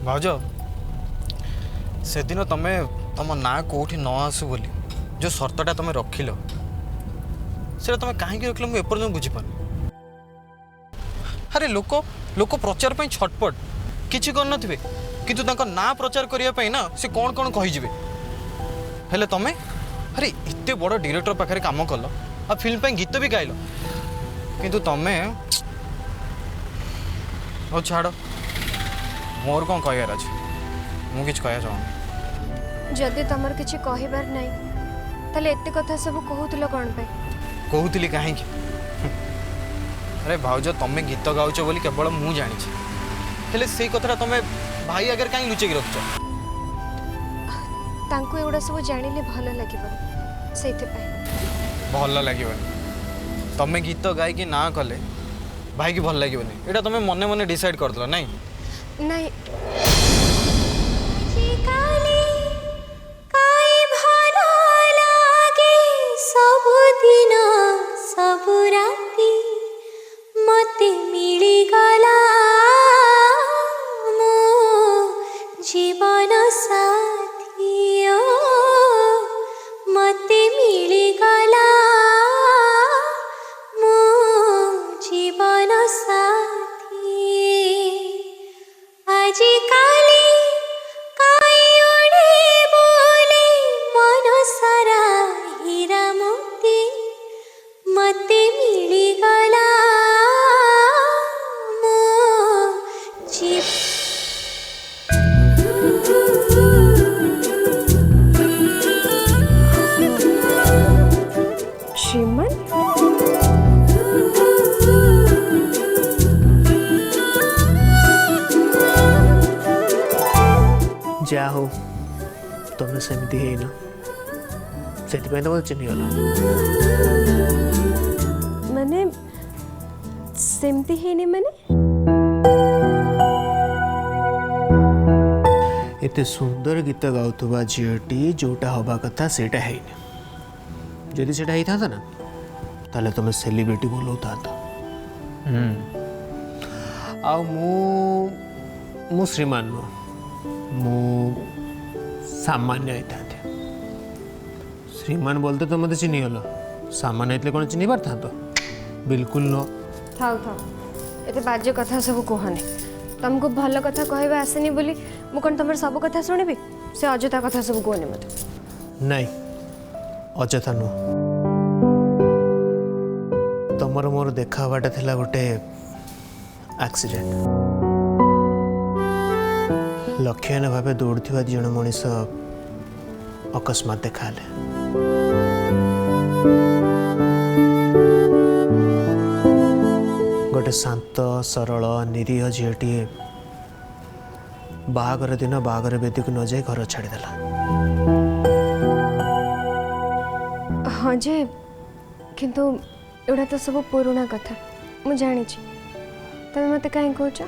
भाउज से दिन तुम तुम ना कौटी न आसु बोली जो सर्तटा तुम रखिल से तुम कहीं रखिल मुझे एपर्तन बुझीपार। अरे लोक लोक प्रचार पर छटपट किसी कर थे किंतु ना प्रचार करने ना से कौन कौन कहीजे हेले तुम अरे एत बड़ डायरेक्टर पाखे काम कल आ फिल्म पे गीत भी गाइल किंतु तुम और छाड़ मोर कौन कहर अच्छे मुझे कह चाहूँ जदि तुमर किसी कहबार नहीं ताले एते कथा सब कहूतिल कौन पे कहूली कहीं अरे भाउज तुम गीत गाउच बोली केवल मु जानी हेले से कथा तुम भाई आगे कहीं लुचेक रखुच तांको एगुड़ा सब जानिले भल लगे से भल लगे तुम गीत गायकी ना कले भाई की भल लगे यहाँ तुम मन मन डिसाइड कर दल नहीं नहीं जीवन साथी मते मिली गला मो जीवन साथी आज काली काई उड़े बोले मन सारा हीरा मोती मते मिली गला मो जीवन श्रीमान जा हो तुमने सेमती है ना से तो मत चिन्हगल माने सेमती है माने एते सुंदर गीत गाउथुबा झीटी जोटा हवा कथा सेटा है जदि सेटा ही था ना ताले तुम सेलिब्रिटी बोलो था आ मु श्रीमान मु सामान्य होता श्रीमान बोलते तो मत चिन्हगल सामान्य होते कौन चिन्ह पार था तो बिल्कुल न थाउ थाउ एते बाज्य कथा सब कहने तुमको भल कथा कहवा आसेनी बोली मु कौन तुम सब कथा शुणबी से अजथा कथा सब कहने मत नहीं अजथा नु तमर मोर देखा हवाटा थिला गोटे एक्सीडेंट लक्ष्यहीन भाव दौड़ुवा जन मनीष अकस्मात देखा गोटे शांत सरल निरीह झीटी बाहागर दिन बाहागर बेदी को न जाए घर छाड़देला। हाँ जे किंतु एड़ा तो सब पुराना कथा मु जानी तमें मत कहीं कौच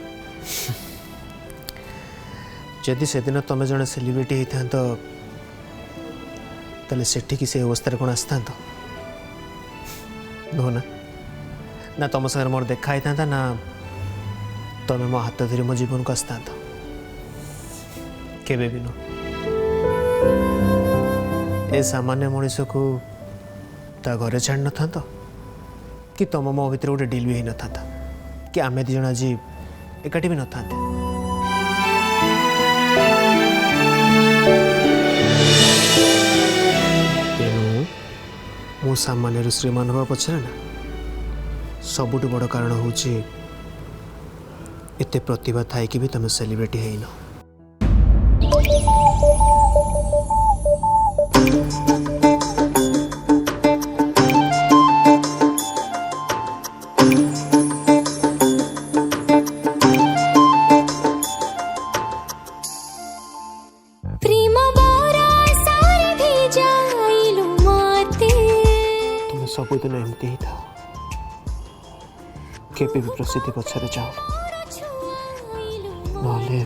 जदि से दिन तुम जन सेलिब्रिटी होता तो ताले सेठी की से अवस्था कौन आसता नो ना ना तुम सागर मोर देखा ही था ना तुम मो हाथ धरी मो जीवन को आसता केबे भी नो ए सामान्य मनीष को ता घरे छाड़ न था कि तुम मो भीतर गोटे डील भी हो न था कि आम दिज आज एकाठी भी न था तेणु मु सामान्य श्रीमान हवा पछरे ना सबुठ बड़ कारण हूँ एते प्रतिभा थाई कि भी तुम सेलिब्रिटी है न सबुदिन एमती ही था केबे भी प्रसिद्धि पछरे जाओ नहले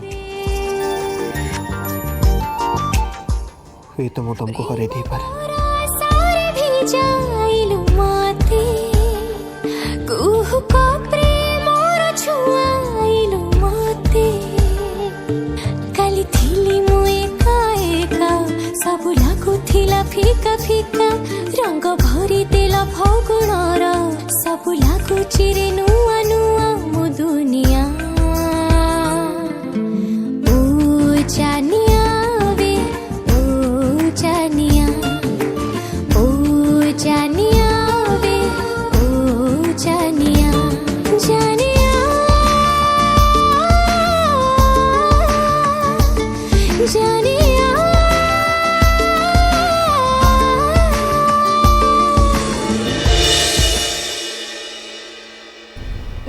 हुई तो मु तुमको करे दी पारे थिला फिका फिका रंग भरी देला फगुणर सब लागुची रे नुआ नुआ मो दुनिया ओ जानिया वे ओ जानिया ओ जानिया वे ओ जानिया जानिया जानिया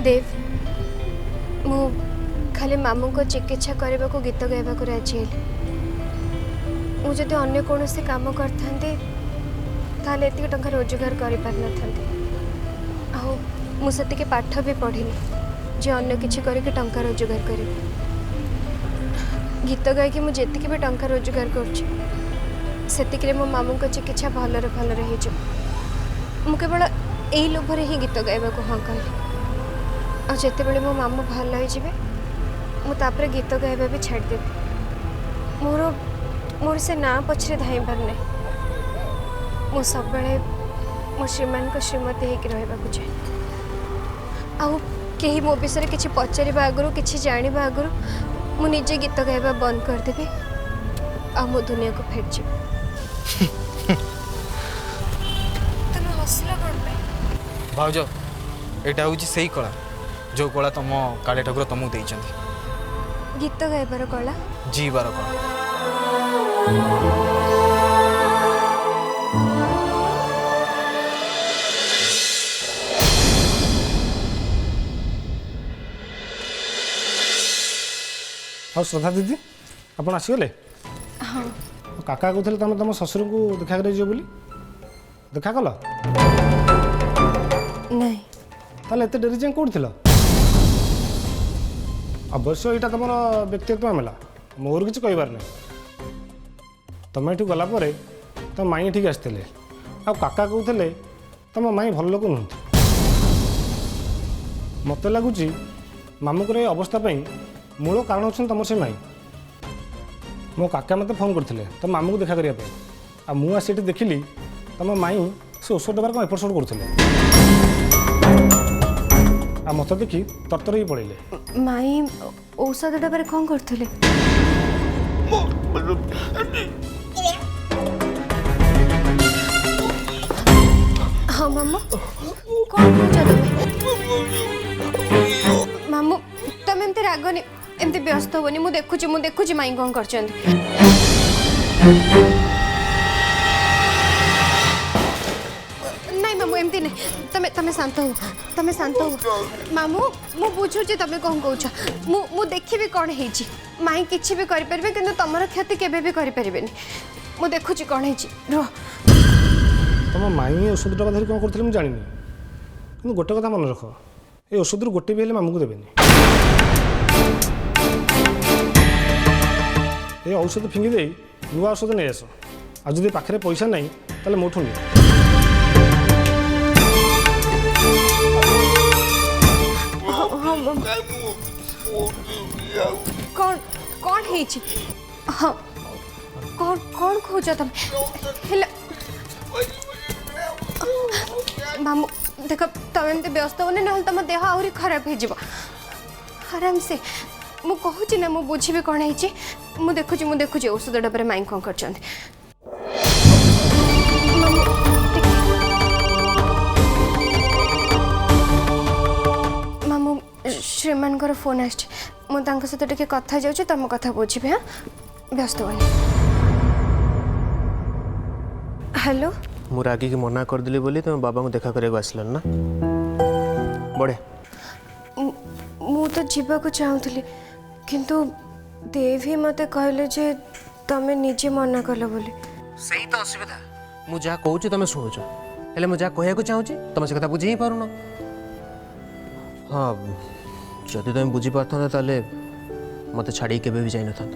देव मु खाली मामू को चिकित्सा करने को गीत गाइबा को राजी हेली मुझे अन्य कौन से काम करते ताले एतिक टंका रोजगार कर पार न मुझे पाठ भी पढ़िनी जे अन्य किसी करके टंका रोजगार करी गीत गायकी मुझे भी टंका रोजगार कर मो मामू को चिकित्सा भलरे भलरे हो केवल यही लोभर ही गीत गाइबा को हाँ कहली आते मो मामू भल मुझे गीत गाइबा भी छाड़देवी मोर मोर से ना पछरे धाई पार नहीं मु सब मो श्रीमान को श्रीमती होकर रहा चाहे आउ कहीं मो विषय किसी पचार आगु किसी जाना आगु मु निजे गीत गाइबा बंद करदेवी आ मो दुनिया को फेर जी तुम हसला कौन पे भाउज एटा हूँ से कला जो कला तुम काले ठाकुर तुमको देते गीत गाइबार कला जीवार कला ଆଉ ଶ୍ରଦ୍ଧା ଦିଦି ଆପଣ ଆସିଗଲେ हाँ କାକା କହୁଥିଲେ ତମେ ତମ ଶ୍ୱଶୁରଙ୍କୁ ଦେଖା କରି ଯିବ ବୋଲି ଦେଖା କଲ नहीं ତାହେଲେ ଏତେ ଡେରି ଯାଏଁ କେଉଁଠି ଥିଲ ଅବଶ୍ୟ ଏଇଟା ତମର ବ୍ୟକ୍ତିଗତ ମାମଲା ମୋର କିଛି କହିବାର ନାହିଁ ତମେ ଏଠୁ ଗଲା ପରେ ତମ ମାଇଁ ଏଠିକି ଆସିଥିଲେ ଆଉ କାକା କହୁଥିଲେ ତମ ମାଇଁ ଭଲ ଲୋକ ନୁହନ୍ତି ମୋତେ ଲାଗୁଛି ମାମୁଙ୍କର ଏ ଅବସ୍ଥା ପାଇଁ ମୂଳ କାରଣ ହେଉଛନ୍ତି ତମର ସେ ମାଇଁ ମୋ କାକା ମୋତେ ଫୋନ୍ କରିଥିଲେ ତମ ମାମୁଁକୁ ଦେଖା କରିବା ପାଇଁ ଆଉ ମୁଁ ଆସି ଏଠି ଦେଖିଲି ତମ ମାଇଁ ସେ ଔଷଧ ଦେବାର କ'ଣ ଏପଟ ସେପଟ କରୁଥିଲେ ଆଉ ମୋତେ ଦେଖି ତରତର ହେଇ ପଳେଇଲେ माई औषध डबारे कौन करते हाँ मामू कौन मामू तुम एमती रागनी एमती व्यस्त होनी मु देखुची माई कौन कर मामू एमती नहीं तमे शांत हो मामू मु बुझुची तमे कौन कहूछ मु देखिबी कौन हेची माई किछि भी करि परबे किंतु तमर क्षति केबे भी करि परबेनी मु देखुची कौन हेची रो ତମ ମାଇଁ ଔଷଧ ଡବା ଧରି କ'ଣ କରୁଥିଲେ ମୁଁ ଜାଣିନି କିନ୍ତୁ ଗୋଟେ କଥା ମନେ ରଖ ଏ ଔଷଧରୁ ଗୋଟେ ବି ହେଲେ ମାମୁଁକୁ ଦେବେନି ଏ ଔଷଧ ଫିଙ୍ଗି ଦେଇ ନୂଆ ଔଷଧ ନେଇ ଆସ ଆଉ ଯଦି ପାଖରେ ପଇସା ନାହିଁ ତାହେଲେ ମୋଠୁ ନିଅ कौन कौन हेची हाँ कौन कौन खोज तुम हेला मामू देख तुम एमती व्यस्त होने ना तुम देह आहरी खराब हो आराम से मु कहूँ ना मु बुझी कौन है मु देखुची औषध डबारे माई कौन कर मामू श्रीमान फोन आस सहित टे कथा जाऊँ तुम कथा बुझे हाँ व्यस्त होनी हेलो ମୁଁ ରାଗିକି ମନା କରିଦେଲି ବୋଲି ତୁମେ ବାବାଙ୍କୁ ଦେଖା କରିବାକୁ ଆସିଲନି ନା ବଢ଼େ ମୁଁ ତ ଯିବାକୁ ଚାହୁଁଥିଲି କିନ୍ତୁ ଦେବ ହିଁ ମୋତେ କହିଲେ ଯେ ତମେ ନିଜେ ମନା କଲ ବୋଲି ସେଇ ତ ଅସୁବିଧା ମୁଁ ଯାହା କହୁଛି ତମେ ଶୁଣୁଛ ହେଲେ ମୁଁ ଯାହା କହିବାକୁ ଚାହୁଁଛି ତମେ ସେ କଥା ବୁଝି ହିଁ ପାରୁନ ହଁ ଯଦି ତମେ ବୁଝିପାରିଥାନ୍ତ ତାହେଲେ ମୋତେ ଛାଡ଼ିକି କେବେ ବି ଯାଇନଥାନ୍ତ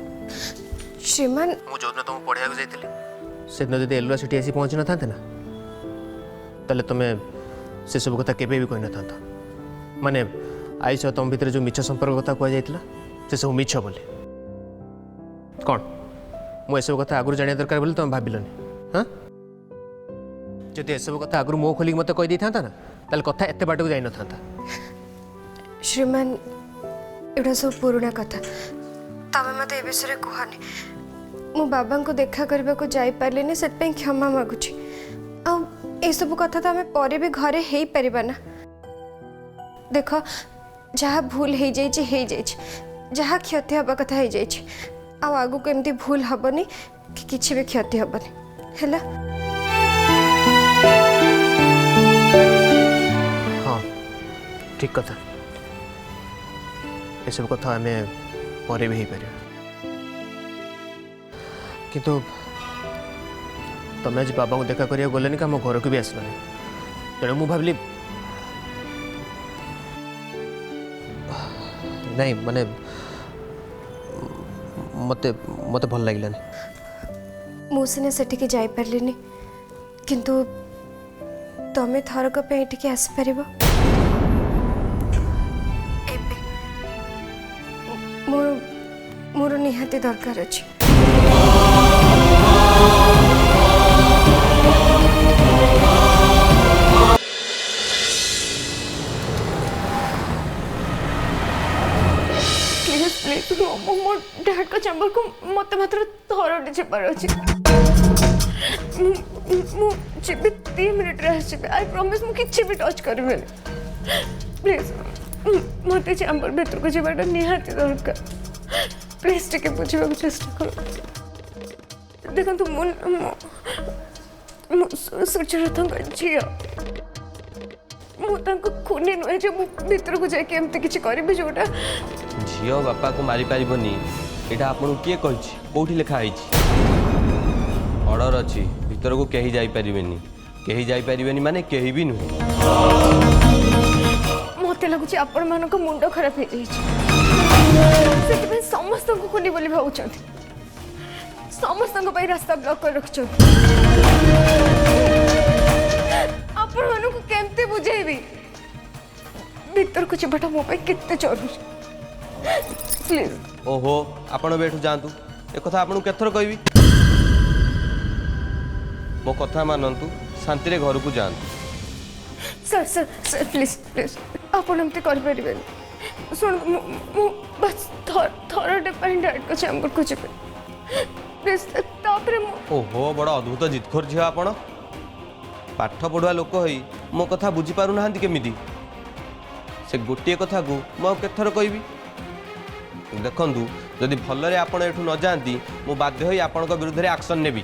ଶ୍ରୀମାନ ମୁଁ ଯେଉଁଦିନ ତୁମକୁ ପଢ଼ିବାକୁ ଯାଇଥିଲି ସେଦିନ ଯଦି ଏଲୁଆ ସେଠି ଆସି ପହଞ୍ଚି ନଥାନ୍ତେ ନା ତାହେଲେ ତୁମେ ସେସବୁ କଥା କେବେ ବି କହିନଥାନ୍ତ ମାନେ ଆଇ ସହ ତୁମ ଭିତରେ ଯେଉଁ ମିଛ ସମ୍ପର୍କ କଥା କୁହାଯାଇଥିଲା ସେସବୁ ମିଛ ବୋଲି କ'ଣ ମୁଁ ଏସବୁ କଥା ଆଗରୁ ଜାଣିବା ଦରକାର ବୋଲି ତୁମେ ଭାବିଲନି हाँ जदि एसबू कथा आगु मुँह खोलिक मत कहीदे था ना ताल कथा एत बाटक जाई न था श्रीमान एटा सब पुराना कथा तमें मत ए विषय कहनी मो बाबा को देखा करने को जाई पारलिनी से क्षमा मागुची आ सब कथा तो आम पर भी घरे हो पार ना देख जहाँ भूल हो जहाँ क्षति हवा कथा हो आगु को एमती भूल हेनी कि किसी भी क्षति हेनी है हाँ ठीक कथा ये सब कथा आम पर भी हो पार किंतु तुम आज बाबा को देखा करिया गलनि कि आम घर को भी आसलानी तेणु मु भाविली नहीं माने मते मते भल लागलानी मु सिना सेठिके जाई पारलिनी किंतु तमे थरक पे एठिके आसी परिबो एबे मोर मोर निहाती दरकार अछि मो डैड का चैम्बर को मत मात्र थोड़े छिपार अच्छे मुझे 3 मिनट आई प्रॉमिस मु किसी भी टच करी प्लीज मत चैम्बर भीतर को जावाटा निहाती दरकार प्लीज टिके बुझा चेष्टा कर देखो सुचरथ झी मुझे खुनी नुहे जो भीतर को जाके एमती किसी करी जोटा झील बापा को मारी पारबनी यहाँ आपन किए कौटी लिखाई ऑर्डर अच्छी भीतर को कहीं जापरेनि माने कहीं भी नुह मत लगुच आपण मान मुंड खराब हो समस्त को खुली बोली भावुं समस्त रास्ता ब्लॉक कर रख आपण मान को केमते बुझेबी भीतर को जावाटा मो केते जरूरी प्लीज ओहो आपण बेठू जातु एक कथा आपन केथर कहबी मो कथा मानतु शांति रे घर को जातु sir sir sir please please आपण एमती कर परिबेनी सुन मु बस थोड़े डैड को चैम्बर को जेबे प्लीज तापरे ओहो बड़ा अद्भुत जितखोर झील आपण पाठ पढ़ुआ लोक होई मो कथा बुझी पारु नाहंती केमिति से गोटे कथा को मु केथर कहबी देखंतु जदि भलरे आपण एठू न जाती मु बाध्य होई आपनक विरुद्ध एक्शन नेबी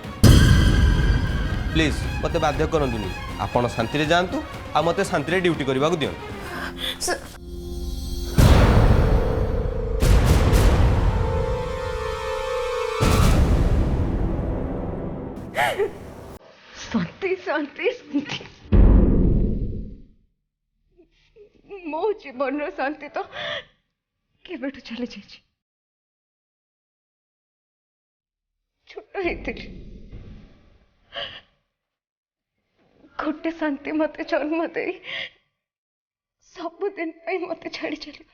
प्लीज मते बाध्य करंतुनी आपण शांति रे जांतु आ मते शांति रे ड्यूटी करबा को दियन शांति शांति शांति मो जीवन शांति तो केबेठू चली जाइए छोट होती गोटे शांति मत जन्म दे सबुदिन मत छाड़ी चली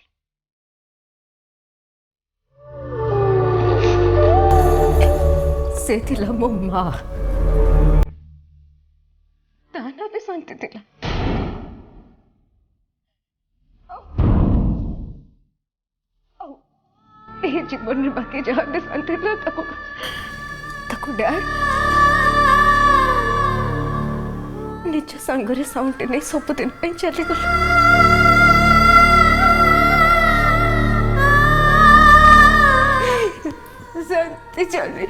से थिला मो माँ ताना भी शांति थिला जीवन में बाकी जहाँ भी शांति था ताको डैड निज सांगरे साउंड नहीं सबुदिन चली गल शांति चली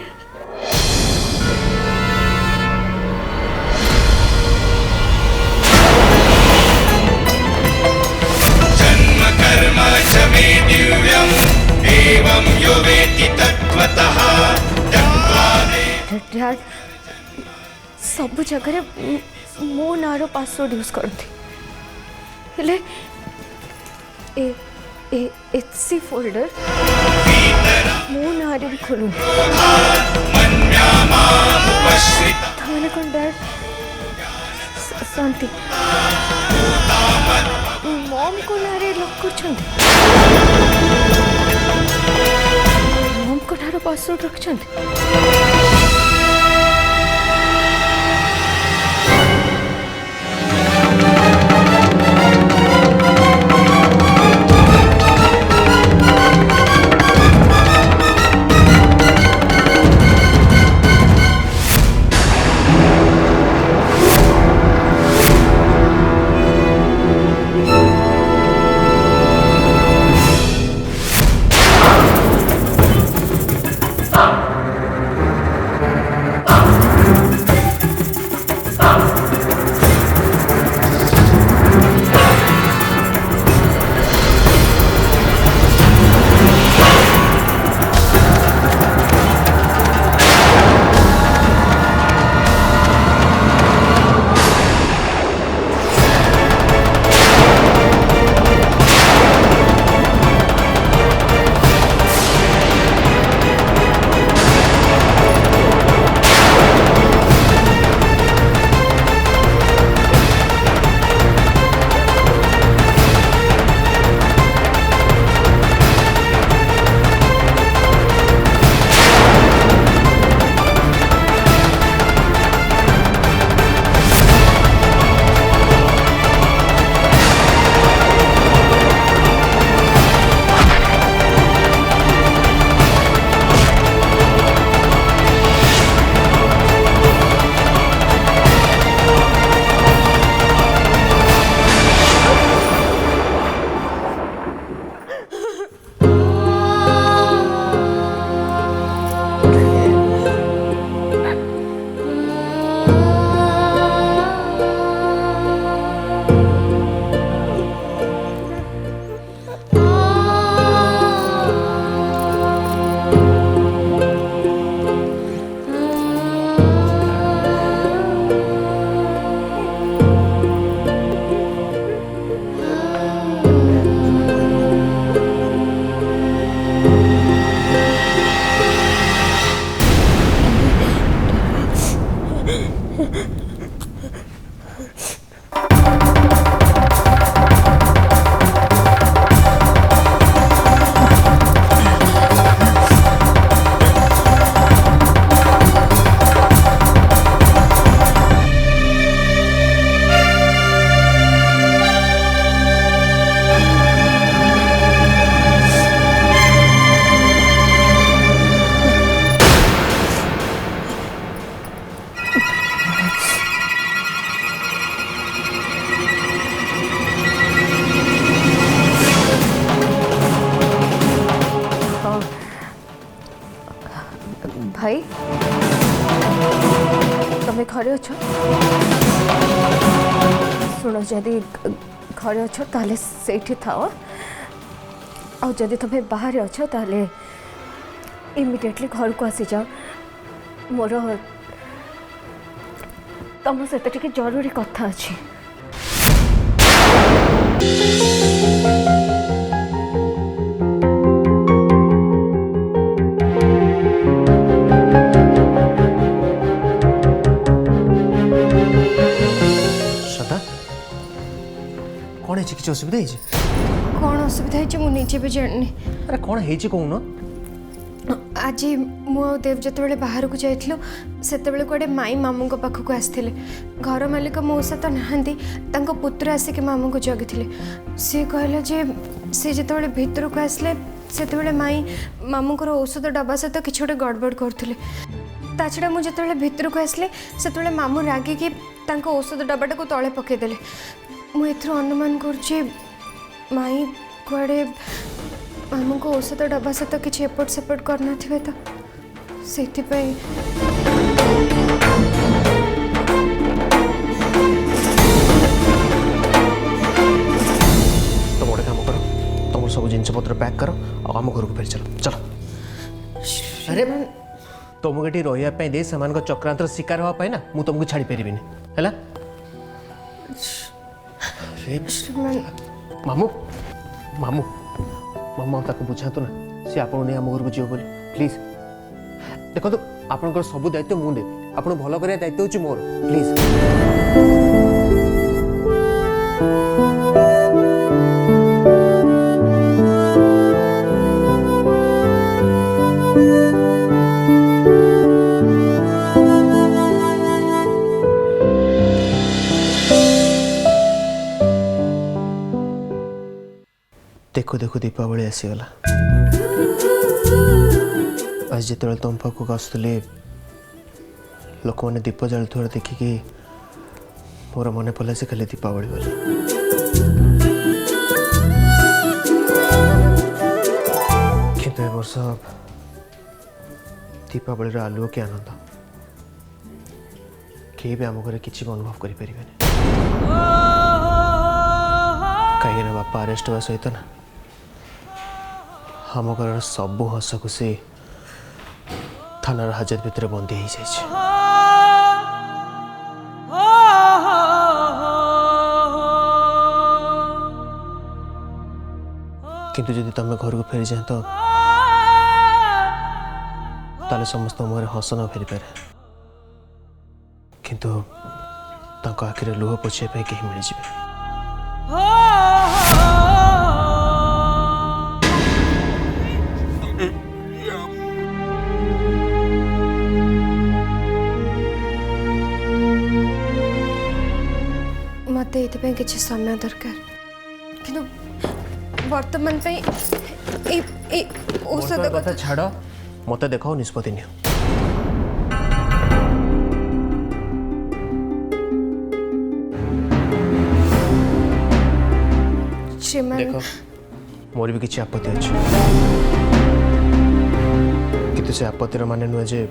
जन्म कर्म च मे दिव्यम् एवं यो वेत्ति तत्त्वतः डैड सब जगह मो नार पासवर्ड यूज करती हेले एचसी फोल्डर मो नारे भी खोलू थाने कौन डैड शांति मॉम को नारे लॉक कर मॉम को नार पासवर्ड रख भाई तुम्हें घरे अछ शुण जदि घरे अछ ताले सेठी थाओ और जदि तुम्हें बाहर अछ ताले इमिडिएटली घर को आसी जाओ मोर तुम सहित टिके जरूरी कथा अच्छी श्रद्धा कौन है किसी असुविधा है कौन असुविधा है मुझे भी जाननी अरे कौन है कहून आज मु देव जो बाहर को जाइलु से कड़े माई मामू पाखक आसते घर मालिक मौसा तो नहांती पुत्र आसिक मामू को जगी सी कहला जे सी जो भीतर को आसले से माई मामू औषध डब्बा सहित कि गोटे गड़बड़ करते छड़ा मुझे भीतर को आसले से मामू रागिकी औषध डब्बाटा को तले पकईदे मुझे अनुमान कर माई कड़े मामू को औषध डब्बा सहित किसी एपट सेपट करना थे तो से तुम गोटे काम कर तुम सब जिनपतर पैक कर आम घर को फेर चलो चलो अरे तुमको ये रही दे से चक्रांत शिकार हाँपाई ना मुझे तुमको छाड़ी पारि है मामू मामू मामू ताको बुझातु ना सी आपको नहीं आम घर को जीव बोली प्लीज देखो तो आपंकर सब दायित्व मुझे देवी आप भल कर दायित्व हूँ मोर प्लीज देखो देखो दीपावली आसीगला आज जो तुम पाखक आसुली लोक मैंने दीप जलुवर देखिकी मोर मन पड़ा से खाली दीपावली बोली किंतु ए वर्ष दीपावली आलुओ कि आनंद कहीं भी आम घर किसी अनुभव करें कहीं बापा अरेस्ट होगा सहित ना आम घर सबू हस खुशी थानार हाजत भितर बंदी हो जाए किंतु जदि तुम घर को फेरी जाए तो ताले समस्त मुहर हस न फेरी पारे किंतु तांको आखिरे लुह पोछिया कहीं मिल जाए मत किसी समय दरकार कि वर्तमान औषध कथा छाड़ मत देखो निष्पत्ति नियो देखो मोर भी किसी आपत्ति अच्छे कि से आपत्तिर माने नुहे जे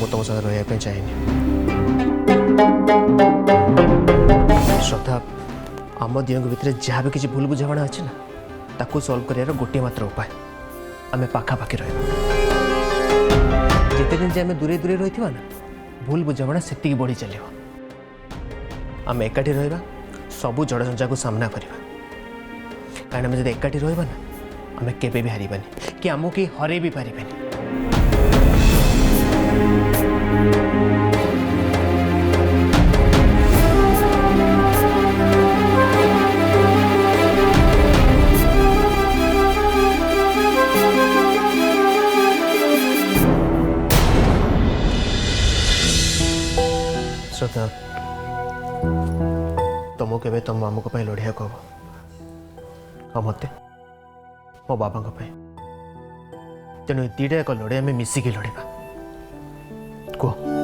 मु तुम साथ रहा चाहिए श्रद्धा आम दियों भितर जहाँ भी किसी भूल बुझाणा अच्छे ना ताकू सॉल्व कर गोटे मात्र उपाय आम पाखापाखि रहा जिते दिन आम दूरे दूरे रही ना भूल बुझाणा से बढ़ी चलो आम एकाठी रहा सबू जड़झंझा को सामना करवा कारण जब एकाठी रहा ना आम केवे भी हारबानी कि आमको कि हरई भी पारे श्रद्धा तुमको केवे तुम मामू को लड़िया कह मत मो बाबा तेणु दीटा एक लड़ाई आम मिसिकी लड़वा कह